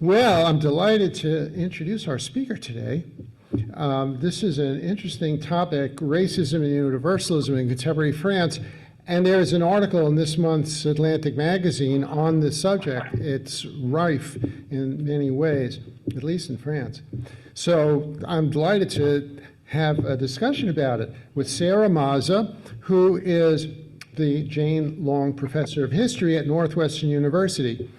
Well, I'm delighted to introduce our speaker today. This is an interesting topic, racism and universalism in contemporary France. And there's an article in this month's Atlantic magazine on this subject. It's rife in many ways, at least in France. So I'm delighted to have a discussion about it with Sarah Maza, who is the Jane Long Professor of History at Northwestern University.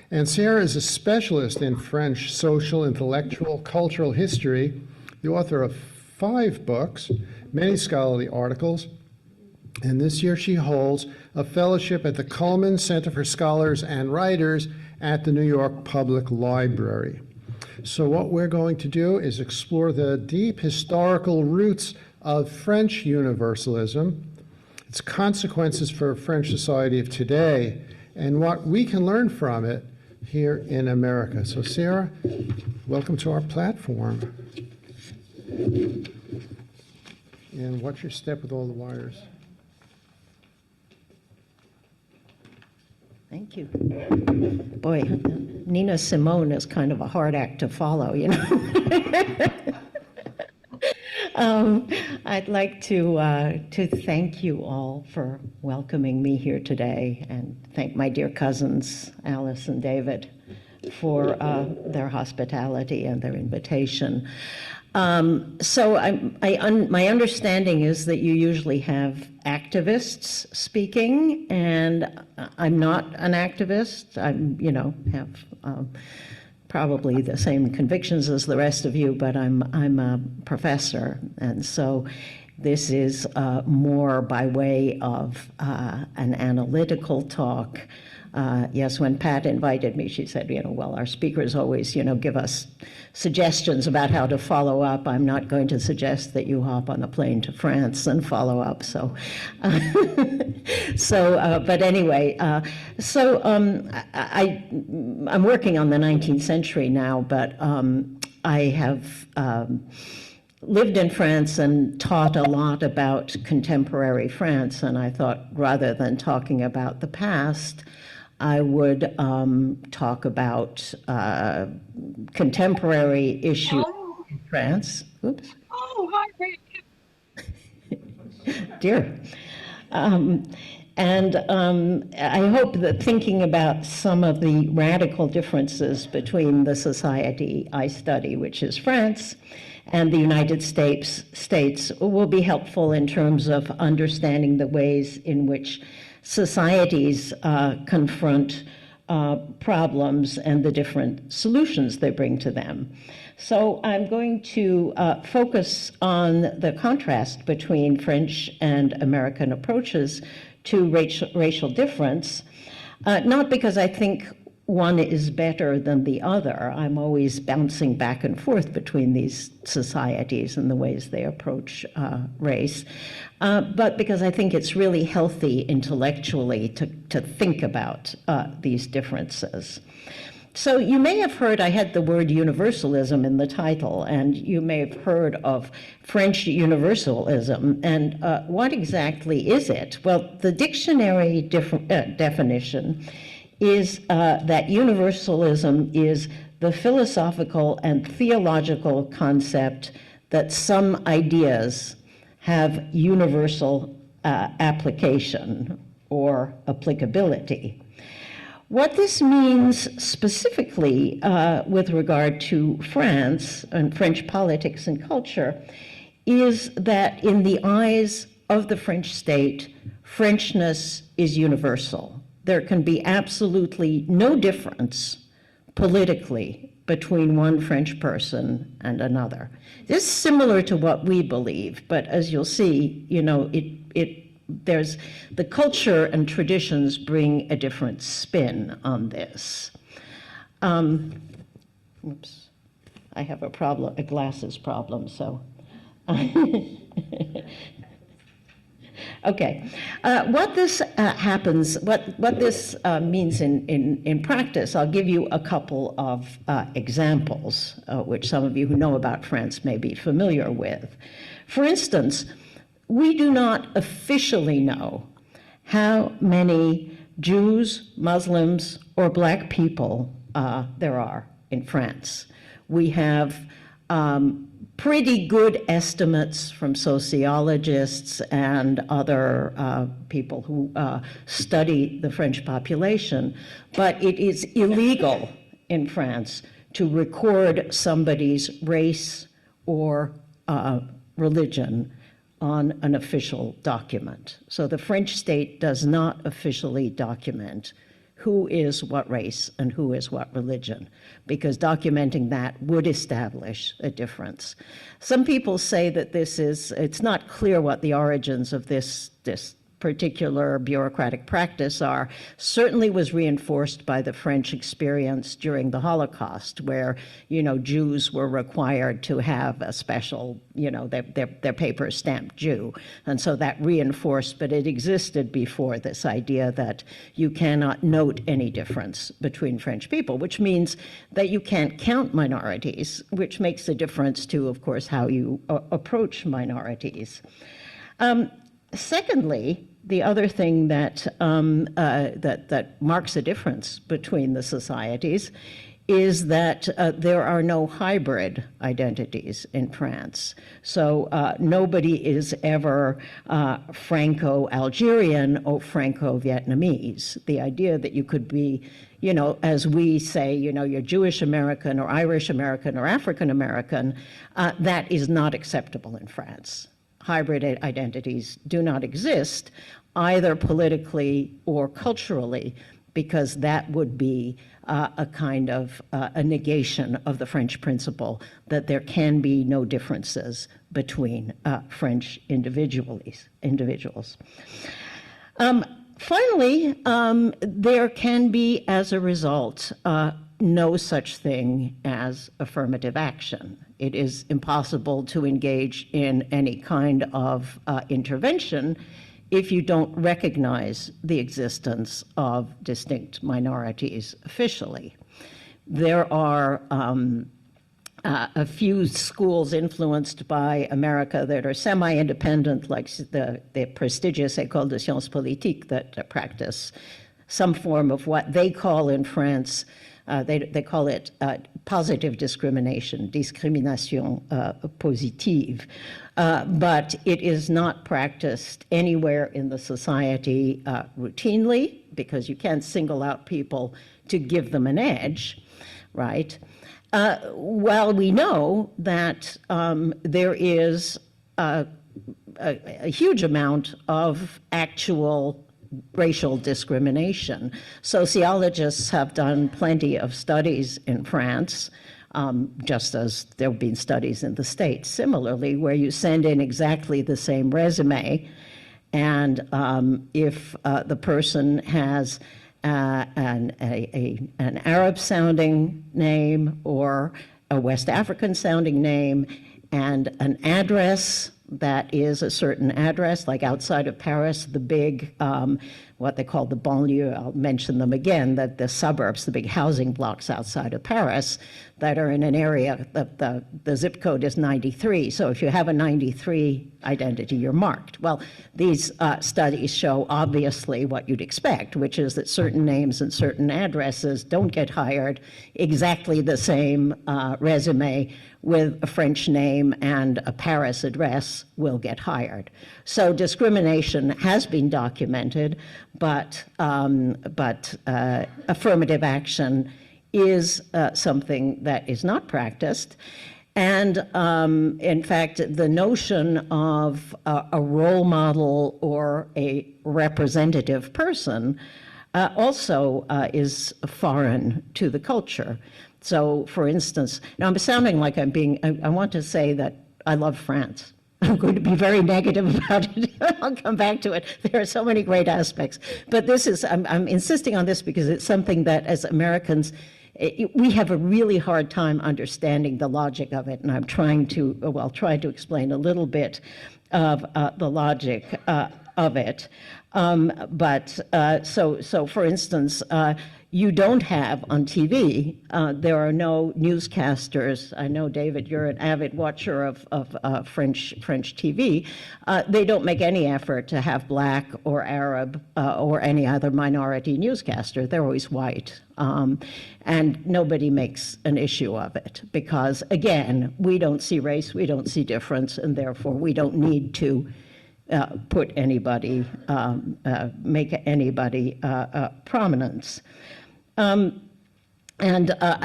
And Sarah is a specialist in French social, intellectual, cultural history, the author of 5 books, many scholarly articles, and this year she holds a fellowship at the Cullman Center for Scholars and Writers at the New York Public Library. So what we're going to do is explore the deep historical roots of French universalism, its consequences for French society of today, and what we can learn from it here in America. So Sarah, welcome to our platform. And what's your step with all the wires? Thank you. Boy, Nina Simone is kind of a hard act to follow, you know. I'd like to thank you all for welcoming me here today, and thank my dear cousins, Alice and David, for their hospitality and their invitation. My understanding is that you usually have activists speaking, and I'm not an activist. Have probably the same convictions as the rest of you, but I'm a professor, and so this is more by way of an analytical talk. Yes, when Pat invited me, she said, well, our speakers always, give us suggestions about how to follow up. I'm not going to suggest that you hop on a plane to France and follow up. So, but anyway, I'm working on the 19th century now, but I have lived in France and taught a lot about contemporary France, and I thought rather than talking about the past, I would talk about contemporary issues in France. Oops. Oh, hi, Rick. Dear. I hope that thinking about some of the radical differences between the society I study, which is France, and the United States will be helpful in terms of understanding the ways in which societies confront problems and the different solutions they bring to them. So I'm going to focus on the contrast between French and American approaches to racial difference, not because I think one is better than the other. I'm always bouncing back and forth between these societies and the ways they approach race, but because I think it's really healthy intellectually to think about these differences. So you may have heard I had the word universalism in the title, and you may have heard of French universalism. And what exactly is it? Well, the dictionary definition is that universalism is the philosophical and theological concept that some ideas have universal application or applicability. What this means specifically with regard to France and French politics and culture is that in the eyes of the French state, Frenchness is universal. There can be absolutely no difference politically between one French person and another. This is similar to what we believe, but as you'll see, there's the culture and traditions bring a different spin on this. Oops, I have a problem, a glasses problem, so. Okay, what this means in practice, I'll give you a couple of examples, which some of you who know about France may be familiar with. For instance, we do not officially know how many Jews, Muslims, or Black people there are in France. We have pretty good estimates from sociologists and other people who study the French population, but it is illegal in France to record somebody's race or religion on an official document. So the French state does not officially document who is what race and who is what religion, because documenting that would establish a difference. Some people say that it's not clear what the origins of this particular bureaucratic practice are. Certainly was reinforced by the French experience during the Holocaust, where, Jews were required to have a special, their paper stamped Jew. And so that reinforced, but it existed before, this idea that you cannot note any difference between French people, which means that you can't count minorities, which makes a difference to, of course, how you approach minorities. Secondly, the other thing that marks a difference between the societies is that there are no hybrid identities in France. So nobody is ever Franco-Algerian or Franco-Vietnamese. The idea that you could be, as we say, you're Jewish American or Irish American or African American, that is not acceptable in France. Hybrid identities do not exist, either politically or culturally, because that would be a kind of a negation of the French principle that there can be no differences between French individuals. Finally, there can be, as a result, no such thing as affirmative action. It is impossible to engage in any kind of intervention if you don't recognize the existence of distinct minorities officially. There are a few schools influenced by America that are semi-independent, like the prestigious École de Sciences Politiques, that practice some form of what they call in France, they call it positive discrimination, discrimination positive. But it is not practiced anywhere in the society routinely, because you can't single out people to give them an edge, right? While we know that there is a huge amount of actual racial discrimination. Sociologists have done plenty of studies in France, just as there have been studies in the States similarly, where you send in exactly the same resume, and if the person has an Arab-sounding name or a West African-sounding name and an address that is a certain address, like outside of Paris, the big, what they call the banlieue, I'll mention them again, the suburbs, the big housing blocks outside of Paris that are in an area, the zip code is 93. So if you have a 93 identity, you're marked. Well, these studies show obviously what you'd expect, which is that certain names and certain addresses don't get hired, exactly the same resume with a French name and a Paris address will get hired. So discrimination has been documented, but affirmative action is something that is not practiced. And in fact, the notion of a role model or a representative person also is foreign to the culture. So, for instance, now I'm sounding like I want to say that I love France. I'm going to be very negative about it. I'll come back to it. There are so many great aspects. But this is, I'm insisting on this because it's something that as Americans, we have a really hard time understanding the logic of it. And I'm trying to explain a little bit of the logic of it. So for instance, you don't have on TV. There are no newscasters. I know, David, you're an avid watcher of French TV. They don't make any effort to have Black or Arab or any other minority newscaster. They're always white. And nobody makes an issue of it because, again, we don't see race, we don't see difference, and therefore we don't need to put anybody, make anybody prominence. I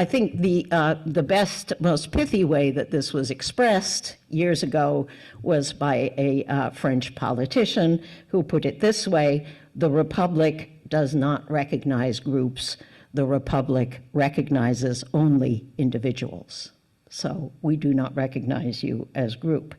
think the best, most pithy way that this was expressed years ago was by a French politician who put it this way: the Republic does not recognize groups, the Republic recognizes only individuals. So we do not recognize you as group.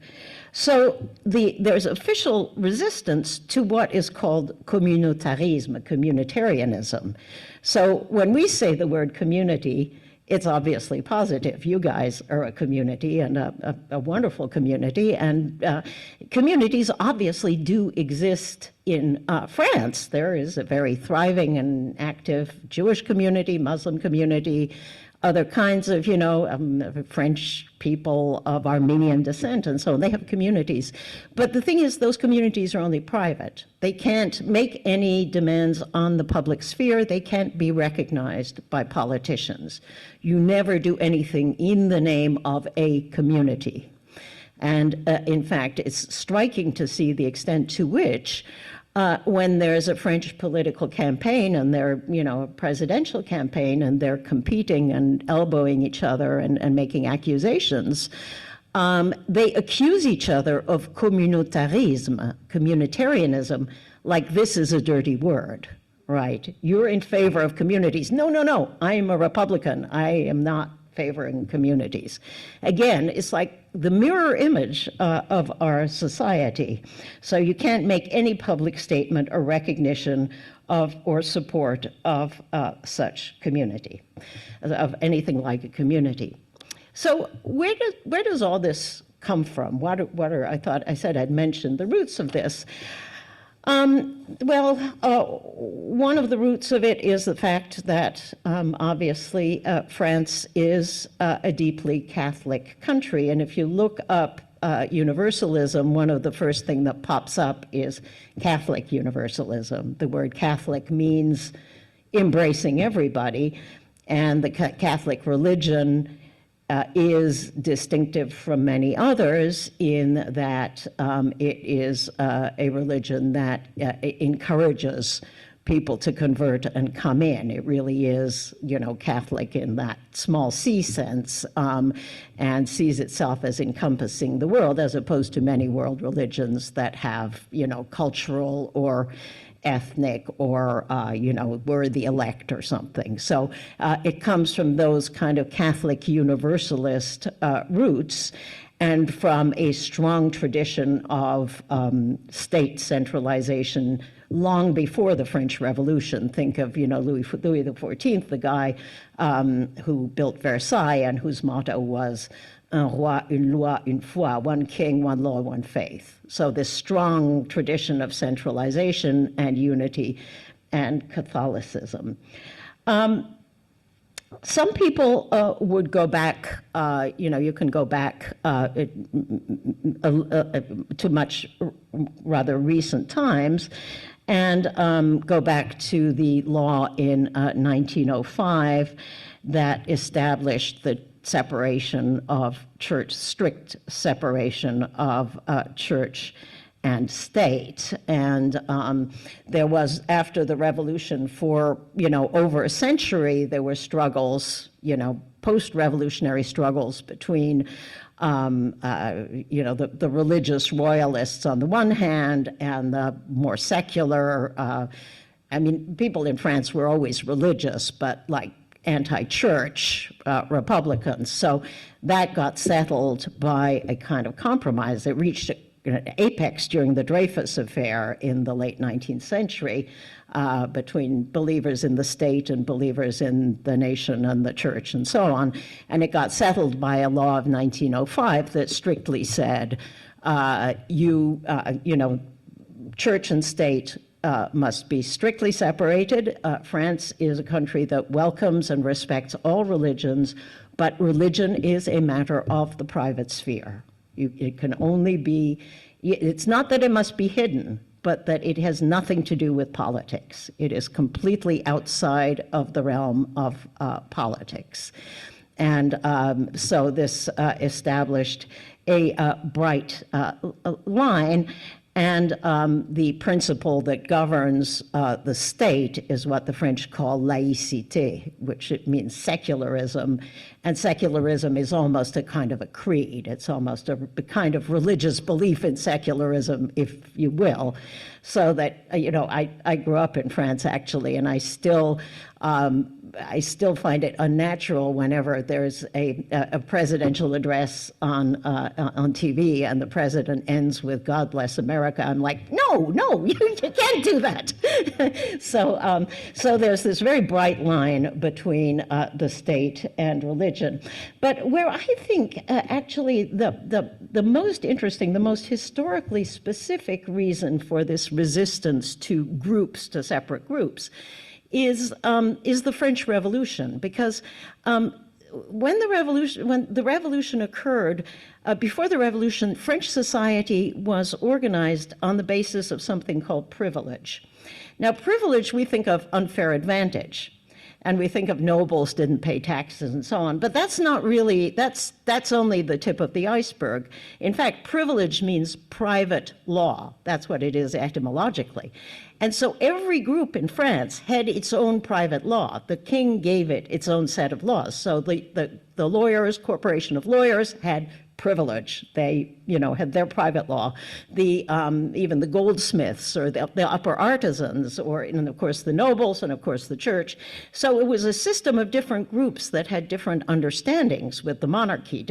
So there's official resistance to what is called communautarisme, communitarianism. So when we say the word community, it's obviously positive. You guys are a community and a wonderful community, and communities obviously do exist in France. There is a very thriving and active Jewish community, Muslim community, other kinds of, French people of Armenian descent and so on. They have communities. But the thing is, those communities are only private. They can't make any demands on the public sphere. They can't be recognized by politicians. You never do anything in the name of a community. And in fact, it's striking to see the extent to which when there's a French political campaign and they're, a presidential campaign, and they're competing and elbowing each other and making accusations, they accuse each other of communautarisme, communitarianism, like this is a dirty word, right? You're in favor of communities. No, I'm a Republican. I am not favoring communities. Again, it's like the mirror image of our society. So you can't make any public statement or recognition of or support of such community, of anything like a community. So where does all this come from? What are I said I'd mentioned the roots of this. One of the roots of it is the fact that obviously France is a deeply Catholic country, and if you look up Universalism, one of the first thing that pops up is Catholic Universalism. The word Catholic means embracing everybody, and the Catholic religion is distinctive from many others in that it is a religion that encourages people to convert and come in. It really is, Catholic in that small c sense, and sees itself as encompassing the world, as opposed to many world religions that have, cultural or ethnic or, we're the elect or something. So it comes from those kind of Catholic universalist roots, and from a strong tradition of state centralization long before the French Revolution. Think of, Louis XIV, the guy who built Versailles and whose motto was un roi, une loi, une foi, one king, one law, one faith. So this strong tradition of centralization and unity and Catholicism. Some people would go back, you can go back to much rather recent times and go back to the law in 1905 that established the separation of church, strict separation of church and state. And there was, after the revolution for, over a century, there were struggles, post-revolutionary struggles between, the religious royalists on the one hand and the more secular, people in France were always religious, but like anti-church Republicans. So that got settled by a kind of compromise. It reached an apex during the Dreyfus affair in the late 19th century between believers in the state and believers in the nation and the church and so on. And it got settled by a law of 1905 that strictly said, church and state must be strictly separated. France is a country that welcomes and respects all religions, but religion is a matter of the private sphere. It can only be, it's not that it must be hidden, but that it has nothing to do with politics. It is completely outside of the realm of politics. And so this established a bright line, and the principle that governs the state is what the French call laïcité, which it means secularism, and secularism is almost a kind of a creed. It's almost a kind of religious belief in secularism, if you will. So that, I grew up in France, actually, and I still find it unnatural whenever there's a presidential address on TV and the president ends with "God bless America." I'm like, no, you can't do that. So there's this very bright line between the state and religion. But where I think actually the most interesting, the most historically specific reason for this resistance to groups, to separate groups, is the French Revolution, because when the revolution occurred, before the revolution, French society was organized on the basis of something called privilege. Now, privilege, we think of unfair advantage, and we think of nobles didn't pay taxes and so on, but that's not really, that's only the tip of the iceberg. In fact, privilege means private law. That's what it is etymologically. And so every group in France had its own private law. The king gave it its own set of laws. So the lawyers, corporation of lawyers, had privilege. They, had their private law. Even the goldsmiths or the upper artisans, and of course the nobles, and of course the church. So it was a system of different groups that had different understandings with the monarchy,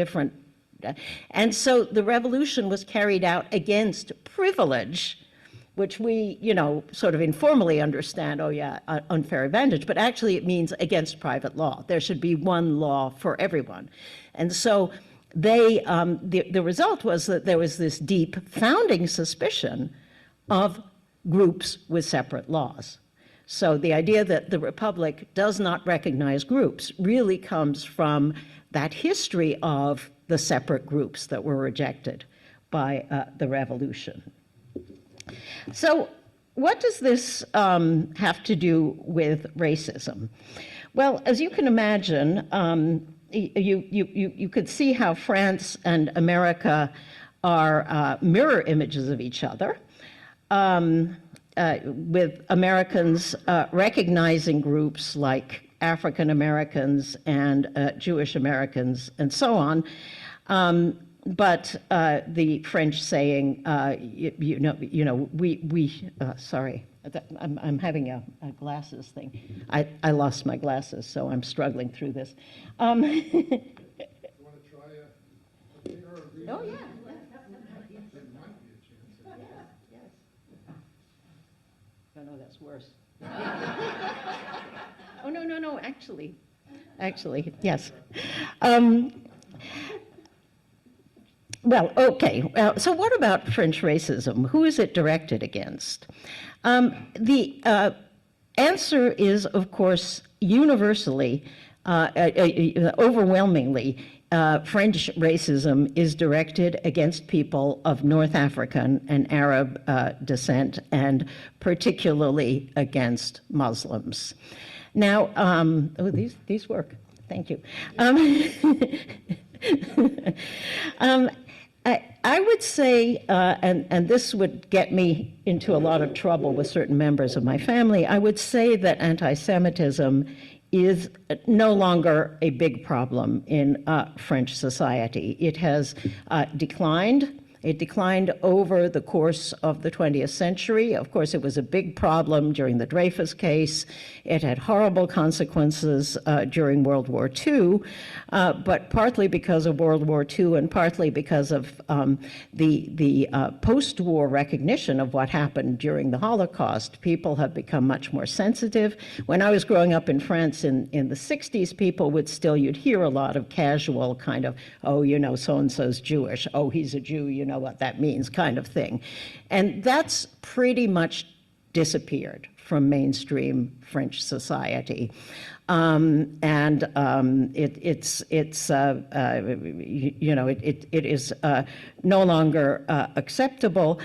and so the revolution was carried out against privilege, which we, sort of informally understand, unfair advantage, but actually it means against private law. There should be one law for everyone. And so the result was that there was this deep founding suspicion of groups with separate laws. So the idea that the Republic does not recognize groups really comes from that history of the separate groups that were rejected by the revolution. So what does this have to do with racism? Well, as you can imagine, you could see how France and America are mirror images of each other, with Americans recognizing groups like African Americans and Jewish Americans and so on. But the French saying, sorry, I'm having a glasses thing. I lost my glasses, so I'm struggling through this. You want to try a beer or a beer? Oh, yeah. There might be a chance. Yes. No, that's worse. Oh, no, actually, yes. Well, okay, so what about French racism? Who is it directed against? The answer is, of course, universally, overwhelmingly, French racism is directed against people of North African and Arab descent, and particularly against Muslims. Now, these work. Thank you. I would say, and this would get me into a lot of trouble with certain members of my family, I would say that anti-Semitism is no longer a big problem in French society. It has declined. It declined over the course of the 20th century. Of course, it was a big problem during the Dreyfus case. It had horrible consequences during World War II, but partly because of World War II and partly because of the post-war recognition of what happened during the Holocaust, people have become much more sensitive. When I was growing up in France in the 60s, people would still, you'd hear a lot of casual kind of, oh, so-and-so's Jewish, oh, he's a Jew, you know what that means, kind of thing. And that's pretty much disappeared from mainstream French society. It is no longer acceptable.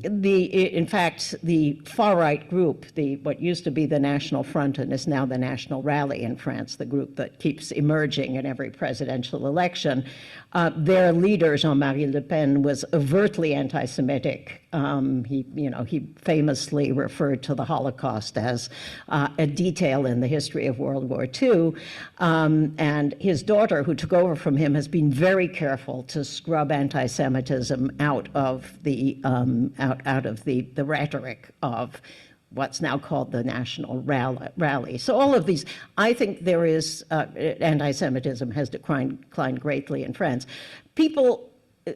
In fact, the far-right group, what used to be the National Front and is now the National Rally in France, the group that keeps emerging in every presidential election, their leader, Jean-Marie Le Pen, was overtly anti-Semitic. He famously referred to the Holocaust as a detail in the history of World War II. And his daughter, who took over from him, has been very careful to scrub anti-Semitism out of the rhetoric of what's now called the National Rally. So all of these, I think there is, anti-Semitism has declined greatly in France.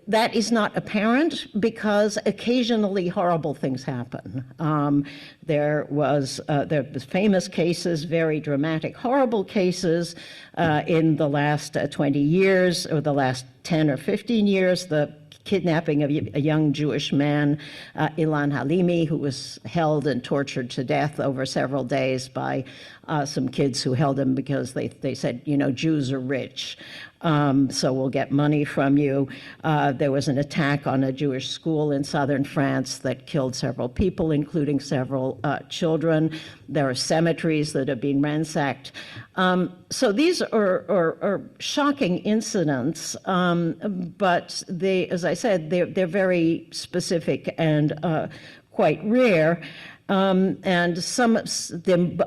That is not apparent because occasionally horrible things happen. There was famous cases, very dramatic, horrible cases in the last 20 years or the last 10 or 15 years. The kidnapping of a young Jewish man, Ilan Halimi, who was held and tortured to death over several days by some kids who held him because they said, Jews are rich, so we'll get money from you. There was an attack on a Jewish school in southern France that killed several people, including several children. There are cemeteries that have been ransacked. So these are shocking incidents, but as I said, they're very specific and quite rare. And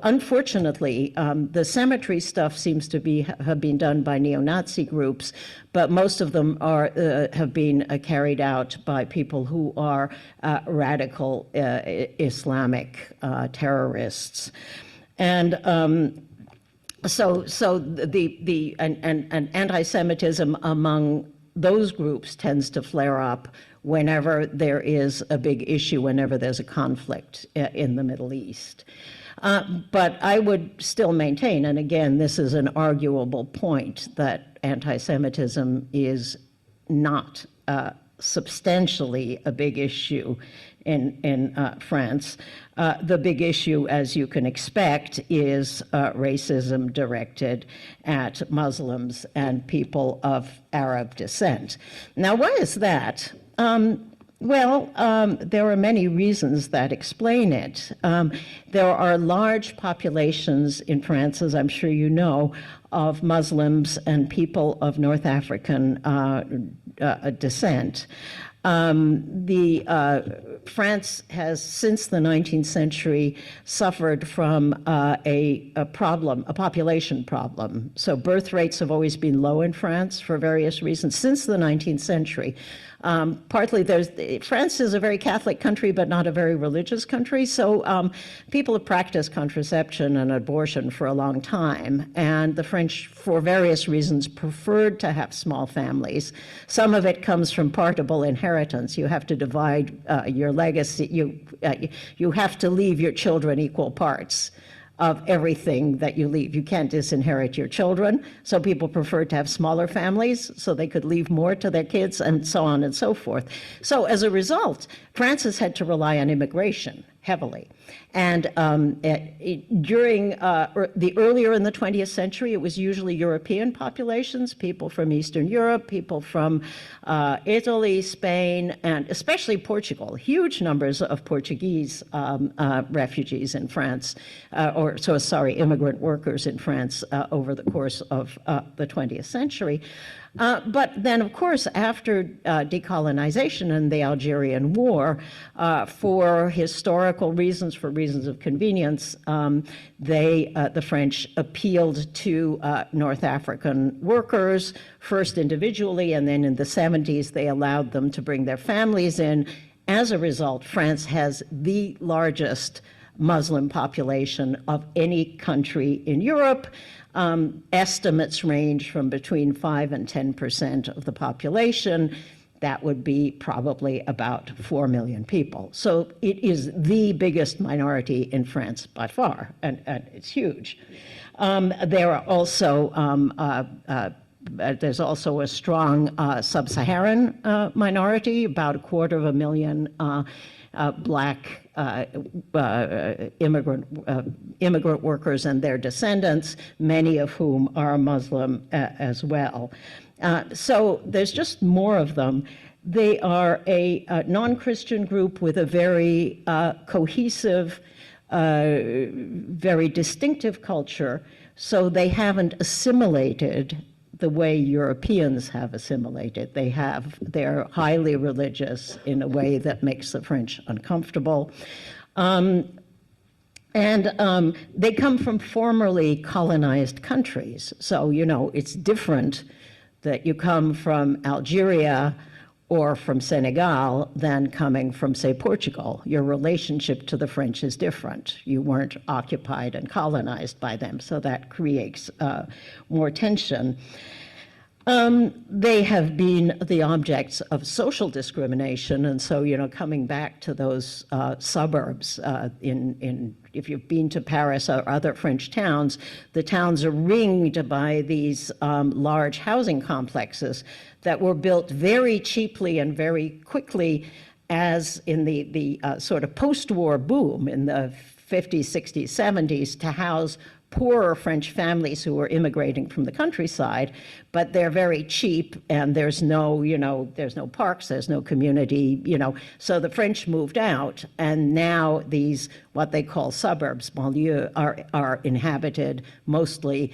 unfortunately, the cemetery stuff seems to have been done by neo-Nazi groups, but most of them have been carried out by people who are radical Islamic terrorists. And so the anti-Semitism among those groups tends to flare up whenever there is a big issue, whenever there's a conflict in the Middle East. But I would still maintain, and again, this is an arguable point, that anti-Semitism is not substantially a big issue in France. The big issue, as you can expect, is racism directed at Muslims and people of Arab descent. Now, why is that? There are many reasons that explain it. There are large populations in France, as I'm sure you know, of Muslims and people of North African descent. France has, since the 19th century, suffered from a population problem. So birth rates have always been low in France for various reasons since the 19th century. Partly France is a very Catholic country, but not a very religious country. So people have practiced contraception and abortion for a long time. And the French, for various reasons, preferred to have small families. Some of it comes from partable inheritance. You have to divide your legacy. You have to leave your children equal parts of everything that you leave. You can't disinherit your children, so people prefer to have smaller families so they could leave more to their kids, and so on and so forth. So as a result, France has had to rely on immigration heavily. And during the earlier in the 20th century, it was usually European populations, people from Eastern Europe, people from Italy, Spain, and especially Portugal. Huge numbers of Portuguese refugees in France, immigrant workers in France over the course of the 20th century. But then, of course, after decolonization and the Algerian War, for historical reasons, for reasons of convenience, the French appealed to North African workers, first individually, and then in the 70s, they allowed them to bring their families in. As a result, France has the largest Muslim population of any country in Europe. Estimates range from between 5 and 10% of the population. That would be probably about 4 million people. So it is the biggest minority in France by far, and it's huge. There are also there's also a strong sub-Saharan minority, about 250,000 Black immigrant workers and their descendants, many of whom are Muslim as well. So there's just more of them. They are a non-Christian group with a very cohesive, very distinctive culture, so they haven't assimilated the way Europeans have assimilated. They're highly religious in a way that makes the French uncomfortable. They come from formerly colonized countries. So, you know, it's different that you come from Algeria or from Senegal than coming from, say, Portugal. Your relationship to the French is different. You weren't occupied and colonized by them, so that creates more tension. They have been the objects of social discrimination, and so, you know, coming back to those suburbs, if you've been to Paris or other French towns, the towns are ringed by these large housing complexes that were built very cheaply and very quickly, as in the sort of post-war boom in the 50s, 60s, 70s, to house poorer French families who were immigrating from the countryside, but they're very cheap, and there's no, you know, there's no parks, there's no community, you know. So the French moved out, and now these, what they call suburbs, banlieues, are inhabited mostly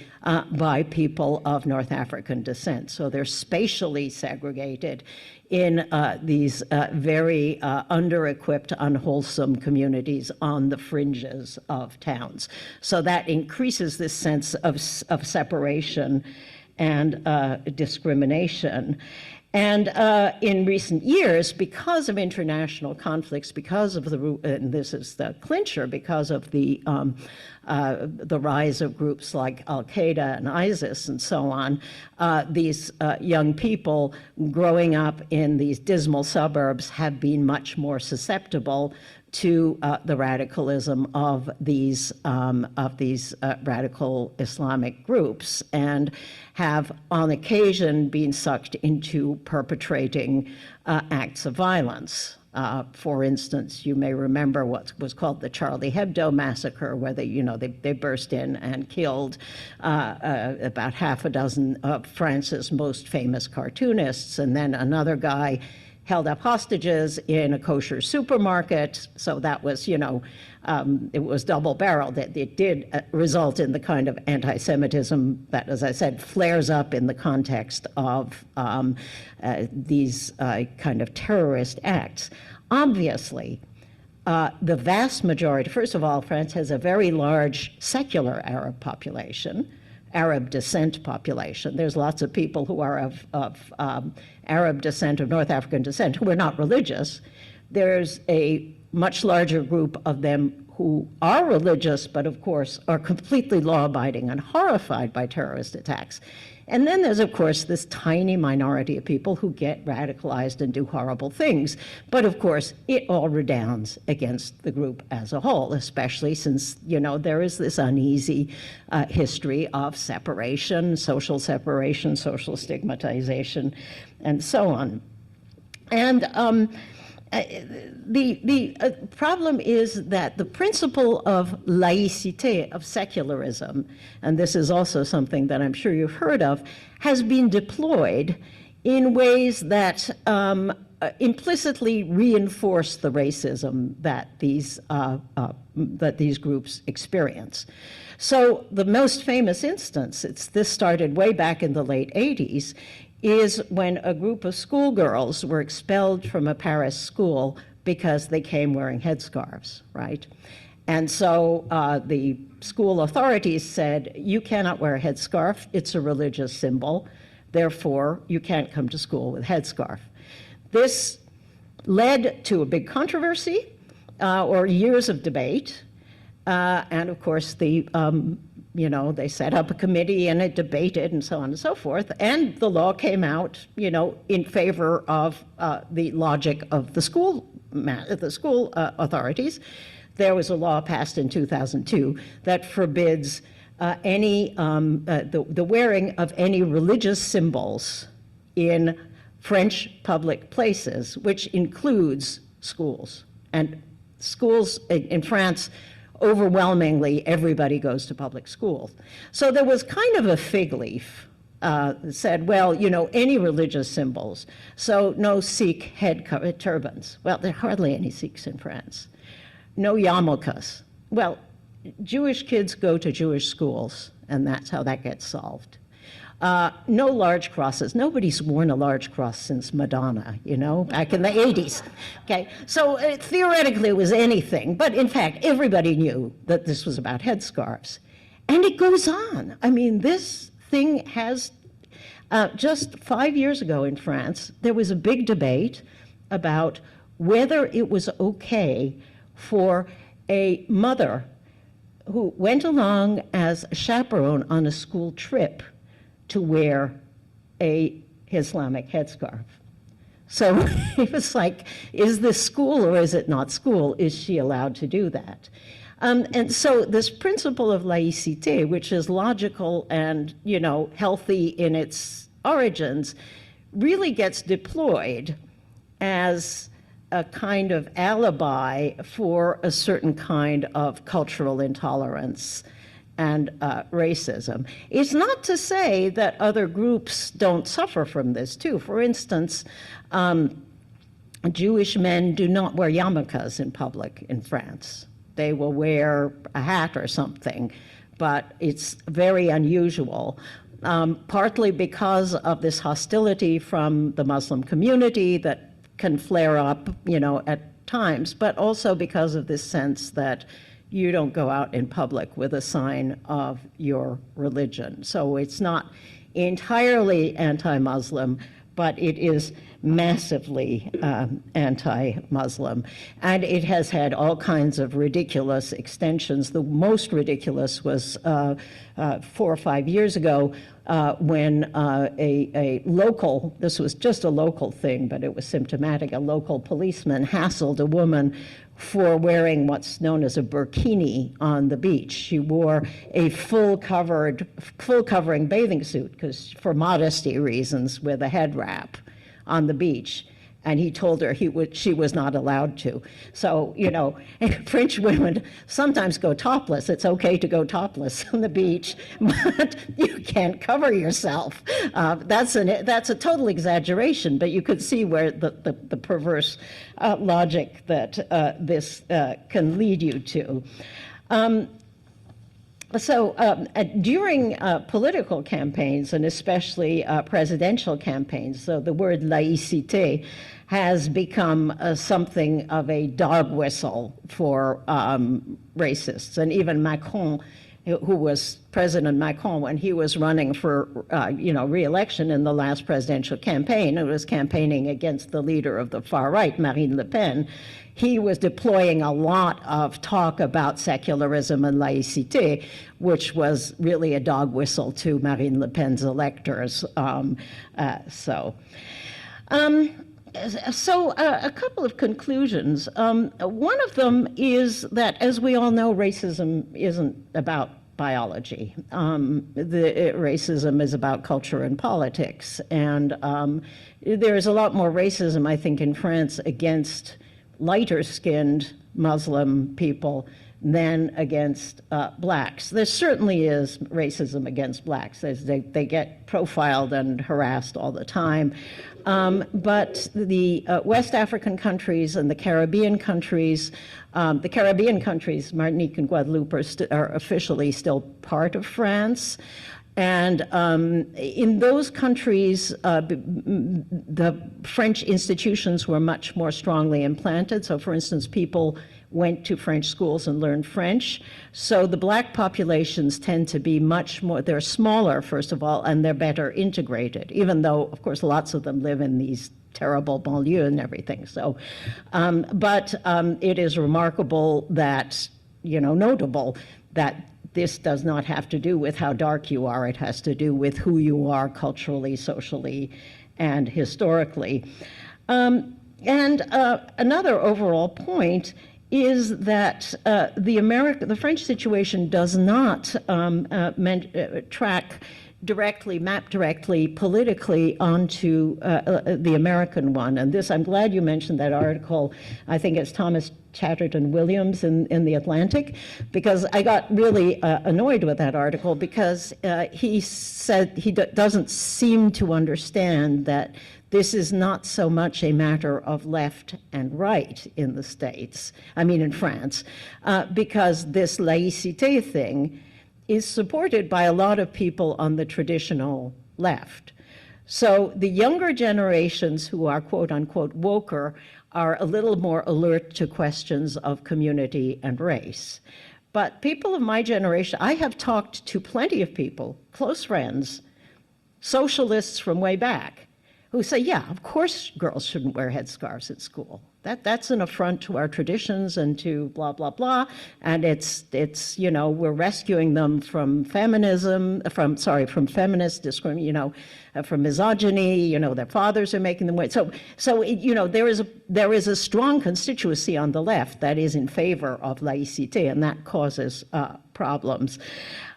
by people of North African descent. So they're spatially segregated in these very under-equipped, unwholesome communities on the fringes of towns. So that increases this sense of separation and discrimination. And in recent years, because of international conflicts, because of and this is the clincher, because of the rise of groups like Al-Qaeda and ISIS and so on, these young people growing up in these dismal suburbs have been much more susceptible to the radicalism of these radical Islamic groups, and have on occasion been sucked into perpetrating acts of violence. For instance, you may remember what was called the Charlie Hebdo massacre, where they burst in and killed about half a dozen of France's most famous cartoonists, and then another guy held up hostages in a kosher supermarket. So that was, it was double-barreled. It did result in the kind of anti-Semitism that, as I said, flares up in the context of these kind of terrorist acts. Obviously, the vast majority, first of all, France has a very large secular Arab population, Arab descent population. There's lots of people who are of Arab descent, of North African descent, who are not religious. There's a much larger group of them who are religious, but of course are completely law-abiding and horrified by terrorist attacks. And then there's, of course, this tiny minority of people who get radicalized and do horrible things. But of course, it all redounds against the group as a whole, especially since, there is this uneasy history of separation, social stigmatization, and so on. And the problem is that the principle of laïcité, of secularism, and this is also something that I'm sure you've heard of, has been deployed in ways that implicitly reinforce the racism that these groups experience. So the most famous instance, this started way back in the late 80s, is when a group of schoolgirls were expelled from a Paris school because they came wearing headscarves, right? And so the school authorities said, you cannot wear a headscarf, it's a religious symbol, therefore you can't come to school with a headscarf. This led to a big controversy or years of debate, and of course they set up a committee and it debated and so on and so forth. And the law came out, in favor of the logic of the school authorities. There was a law passed in 2002 that forbids the wearing of any religious symbols in French public places, which includes schools. And schools in France, overwhelmingly, everybody goes to public schools. So there was kind of a fig leaf that said, well, you know, any religious symbols. So no Sikh head turbans. Well, there are hardly any Sikhs in France. No yarmulkes. Well, Jewish kids go to Jewish schools, and that's how that gets solved. No large crosses. Nobody's worn a large cross since Madonna, you know, back in the 80s. Okay, so theoretically it was anything, but in fact, everybody knew that this was about headscarves. And it goes on. I mean, this thing has, just 5 years ago in France, there was a big debate about whether it was okay for a mother who went along as a chaperone on a school trip to wear a Islamic headscarf. So it was like, is this school or is it not school? Is she allowed to do that? And so this principle of laïcité, which is logical and, you know, healthy in its origins, really gets deployed as a kind of alibi for a certain kind of cultural intolerance and racism. It's not to say that other groups don't suffer from this too. For instance, Jewish men do not wear yarmulkes in public in France. They will wear a hat or something, but it's very unusual, partly because of this hostility from the Muslim community that can flare up, you know, at times, but also because of this sense that you don't go out in public with a sign of your religion. So it's not entirely anti-Muslim, but it is massively anti-Muslim. And it has had all kinds of ridiculous extensions. The most ridiculous was 4 or 5 years ago when a local, this was just a local thing, but it was symptomatic, a local policeman hassled a woman for wearing what's known as a burkini on the beach. She wore a full covering bathing suit, because for modesty reasons, with a head wrap on the beach. And he told her she was not allowed to. So, you know, French women sometimes go topless. It's okay to go topless on the beach, but you can't cover yourself. That's a total exaggeration, but you could see where the perverse logic that this can lead you to. During political campaigns, and especially presidential campaigns, so the word laïcité has become something of a dog whistle for racists. And even Macron, who was President Macron, when he was running for re-election in the last presidential campaign, and was campaigning against the leader of the far right, Marine Le Pen, he was deploying a lot of talk about secularism and laïcité, which was really a dog whistle to Marine Le Pen's electors. A couple of conclusions. One of them is that, as we all know, racism isn't about biology. Racism is about culture and politics. And there is a lot more racism, I think, in France against lighter-skinned Muslim people than against blacks. There certainly is racism against blacks. They get profiled and harassed all the time. But the West African countries and the Caribbean countries, Martinique and Guadeloupe, are officially still part of France. And in those countries, the French institutions were much more strongly implanted. So, for instance, people went to French schools and learned French. So the black populations tend to be much more, they're smaller, first of all, and they're better integrated, even though, of course, lots of them live in these terrible banlieues and everything. So, but it is remarkable that, notable that this does not have to do with how dark you are. It has to do with who you are culturally, socially, and historically. Another overall point is that the French situation does not map directly politically onto the American one. And this, I'm glad you mentioned that article. I think it's Thomas Chatterton Williams in The Atlantic, because I got really annoyed with that article because he said he doesn't seem to understand that this is not so much a matter of left and right in the States, I mean in France, because this laïcité thing is supported by a lot of people on the traditional left. So the younger generations who are quote unquote woker are a little more alert to questions of community and race. But people of my generation, I have talked to plenty of people, close friends, socialists from way back, who say, yeah, of course girls shouldn't wear headscarves at school. That's an affront to our traditions and to blah, blah, blah. And it's you know, we're rescuing them from feminism, from feminist discrimination, you know, from misogyny, you know, their fathers are making them wait. So you know, there is a strong constituency on the left that is in favor of laïcité, and that causes problems.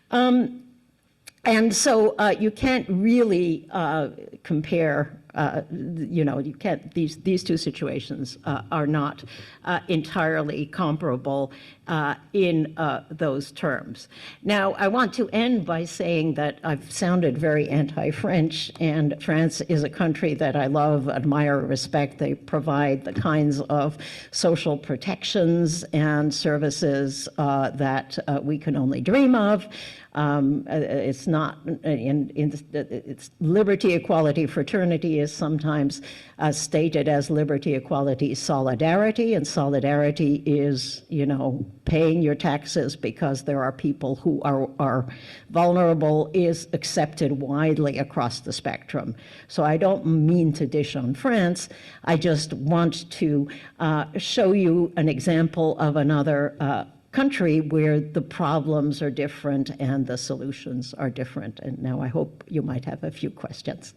And so you can't really compare, you know, you can't, these two situations are not entirely comparable in those terms. Now, I want to end by saying that I've sounded very anti-French, and France is a country that I love, admire, respect. They provide the kinds of social protections and services that we can only dream of. It's not, it's liberty, equality, fraternity is sometimes stated as liberty, equality, solidarity, and solidarity is, you know, paying your taxes because there are people who are vulnerable is accepted widely across the spectrum. So I don't mean to dish on France, I just want to show you an example of another country where the problems are different and the solutions are different. And now I hope you might have a few questions.